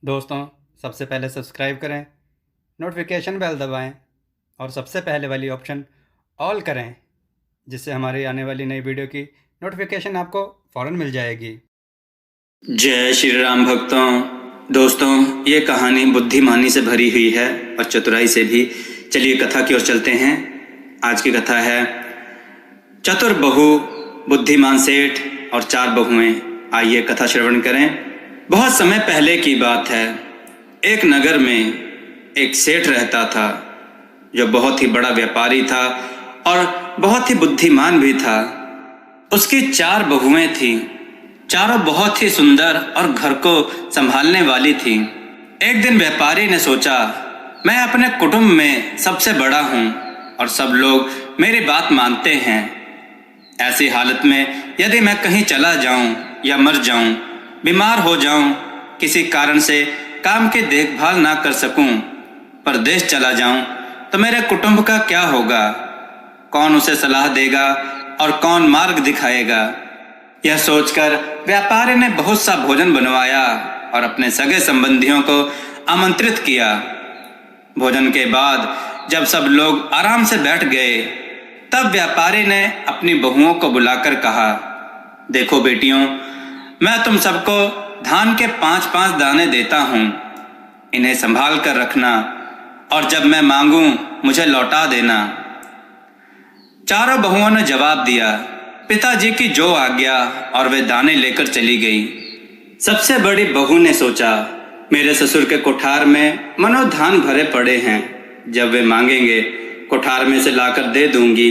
दोस्तों, सबसे पहले सब्सक्राइब करें, नोटिफिकेशन बेल दबाएं और सबसे पहले वाली ऑप्शन ऑल करें, जिससे हमारी आने वाली नई वीडियो की नोटिफिकेशन आपको फ़ौरन मिल जाएगी। जय श्री राम भक्तों। दोस्तों, ये कहानी बुद्धिमानी से भरी हुई है और चतुराई से भी। चलिए कथा की ओर चलते हैं। आज की कथा है चतुर बहू, बुद्धिमान सेठ और 4 बहुएं। आइए कथा श्रवण करें। बहुत समय पहले की बात है। एक नगर में एक सेठ रहता था जो बहुत ही बड़ा व्यापारी था और बहुत ही बुद्धिमान भी था। उसकी 4 बहुएं थीं। चारों बहुत ही सुंदर और घर को संभालने वाली थीं। एक दिन व्यापारी ने सोचा, मैं अपने कुटुंब में सबसे बड़ा हूँ और सब लोग मेरी बात मानते हैं। ऐसी हालत में यदि मैं कहीं चला जाऊं या मर जाऊं, बीमार हो जाऊं, किसी कारण से काम की देखभाल ना कर सकूं, परदेश चला जाऊं, तो मेरे कुटुंब का क्या होगा? कौन उसे सलाह देगा और कौन मार्ग दिखाएगा? यह सोचकर व्यापारी ने बहुत सा भोजन बनवाया और अपने सगे संबंधियों को आमंत्रित किया। भोजन के बाद जब सब लोग आराम से बैठ गए, तब व्यापारी ने अपनी बहुओं को बुलाकर कहा, देखो बेटियों, मैं तुम सबको धान के 5-5 दाने देता हूँ। इन्हें संभाल कर रखना और जब मैं मांगूं मुझे लौटा देना। चारों बहुओं ने जवाब दिया, पिताजी की जो आज्ञा, और वे दाने लेकर चली गई। सबसे बड़ी बहू ने सोचा, मेरे ससुर के कोठार में मनो धान भरे पड़े हैं, जब वे मांगेंगे कोठार में से लाकर दे दूंगी।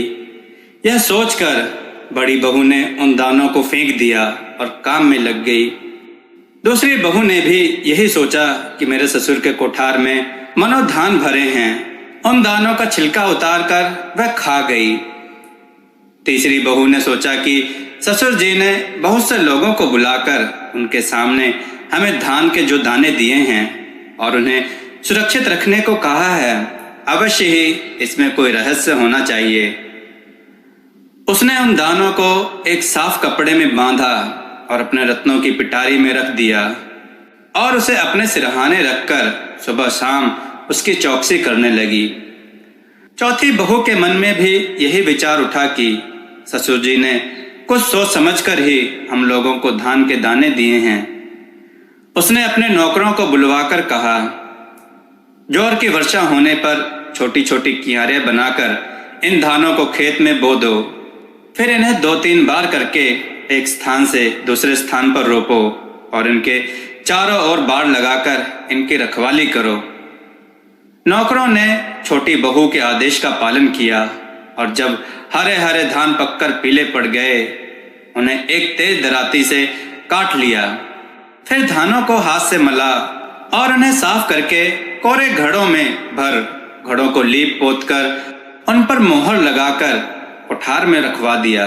यह सोचकर बड़ी बहू ने उन दानों को फेंक दिया और काम में लग गई। दूसरी बहू ने भी यही सोचा कि मेरे ससुर के कोठार में मनो धान भरे हैं, उन दानों का छिलका उतार कर वह खा गई। तीसरी बहू ने सोचा कि ससुर जी ने बहुत से लोगों को बुलाकर उनके सामने हमें धान के जो दाने दिए हैं और उन्हें सुरक्षित रखने को कहा है, अवश्य ही इसमें कोई रहस्य होना चाहिए। उसने उन दानों को एक साफ कपड़े में बांधा और अपने रत्नों की पिटारी में रख दिया और उसे अपने सिरहाने रखकर सुबह शाम उसकी चौकसी करने लगी। चौथी बहू के मन में भी यही विचार उठा कि ससुर जी ने कुछ सोच समझकर ही हम लोगों को धान के दाने दिए हैं। उसने अपने नौकरों को बुलवाकर कहा, जोर की वर्षा होने पर छोटी छोटी कियारियां बनाकर इन धानों को खेत में बो दो, फिर इन्हें 2-3 बार करके एक स्थान से दूसरे स्थान पर रोपो और इनके चारों ओर बाड़ लगाकर इनकी रखवाली करो। नौकरों ने छोटी बहू के आदेश का पालन किया और जब हरे हरे धान पककर पीले पड़ गए, उन्हें एक तेज दराती से काट लिया। फिर धानों को हाथ से मला और उन्हें साफ करके कोरे घड़ों में भर घड़ों को लीप पोत कर उन पर मोहर लगाकर कोठार में रखवा दिया।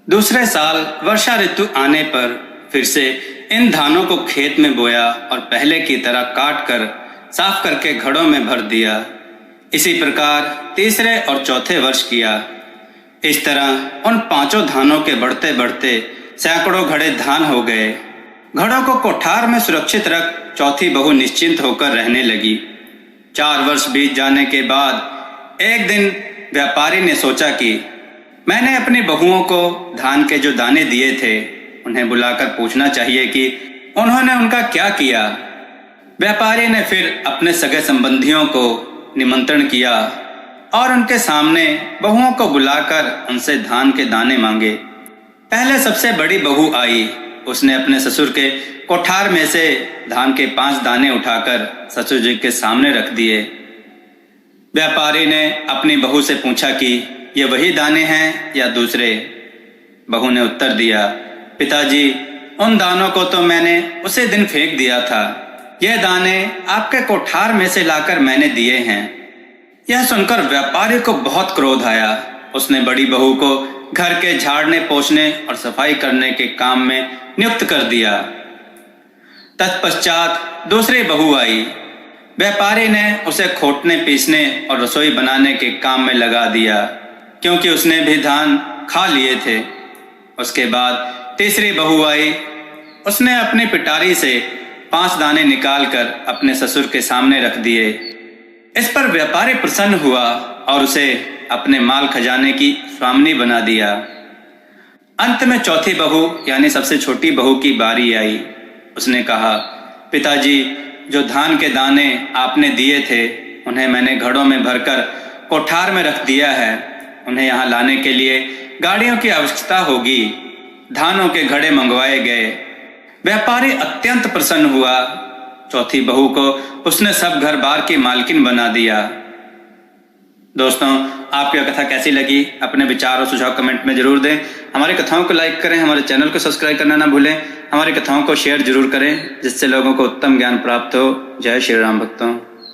दूसरे साल वर्षा ऋतु आने पर फिर से इन धानों को खेत में बोया और पहले की तरह काट कर साफ करके घड़ों में भर दिया। इसी प्रकार तीसरे और चौथे वर्ष किया। इस तरह उन 5 धानों के बढ़ते बढ़ते सैकड़ों घड़े धान हो गए। घड़ों को कोठार में सुरक्षित रख चौथी बहू निश्चिंत होकर रहने लगी। 4 वर्ष बीत जाने के बाद एक दिन व्यापारी ने सोचा कि मैंने अपनी बहुओं को धान के जो दाने दिए थे उन्हें बुलाकर पूछना चाहिए कि उन्होंने उनका क्या किया। व्यापारी ने फिर अपने सगे संबंधियों को निमंत्रण किया और उनके सामने बहुओं को बुलाकर उनसे धान के दाने मांगे। पहले सबसे बड़ी बहू आई। उसने अपने ससुर के कोठार में से धान के 5 दाने उठाकर ससुर जी के सामने रख दिए। व्यापारी ने अपनी बहू से पूछा कि ये वही दाने हैं या दूसरे? बहू ने उत्तर दिया, पिताजी, उन दानों को तो मैंने उसी दिन फेंक दिया था। ये दाने आपके कोठार में से लाकर मैंने दिए हैं। यह सुनकर व्यापारी को बहुत क्रोध आया। उसने बड़ी बहू को घर के झाड़ने पोंछने और सफाई करने के काम में नियुक्त कर दिया। तत्पश्चात दूसरी बहू आई। व्यापारी ने उसे खोटने पीसने और रसोई बनाने के काम में लगा दिया, क्योंकि उसने भी धान खा लिए थे। उसके बाद तीसरी बहू आई। उसने अपनी पिटारी से 5 दाने निकालकर अपने ससुर के सामने रख दिए। इस पर व्यापारी प्रसन्न हुआ और उसे अपने माल खजाने की स्वामिनी बना दिया। अंत में चौथी बहू यानी सबसे छोटी बहू की बारी आई। उसने कहा, पिताजी, जो धान के दाने आपने दिए थे उन्हें मैंने घड़ों में भरकर कोठार में रख दिया है। उन्हें यहाँ लाने के लिए गाड़ियों की आवश्यकता होगी। धानों के घड़े मंगवाए गए। व्यापारी अत्यंत प्रसन्न हुआ। चौथी बहू को उसने सब घर बार की मालकिन बना दिया। दोस्तों, आपकी कथा कैसी लगी? अपने विचार और सुझाव कमेंट में जरूर दें। हमारी कथाओं को लाइक करें, हमारे चैनल को सब्सक्राइब करना ना भूलें। हमारी कथाओं को शेयर जरूर करें जिससे लोगों को उत्तम ज्ञान प्राप्त हो। जय श्री राम भक्तों।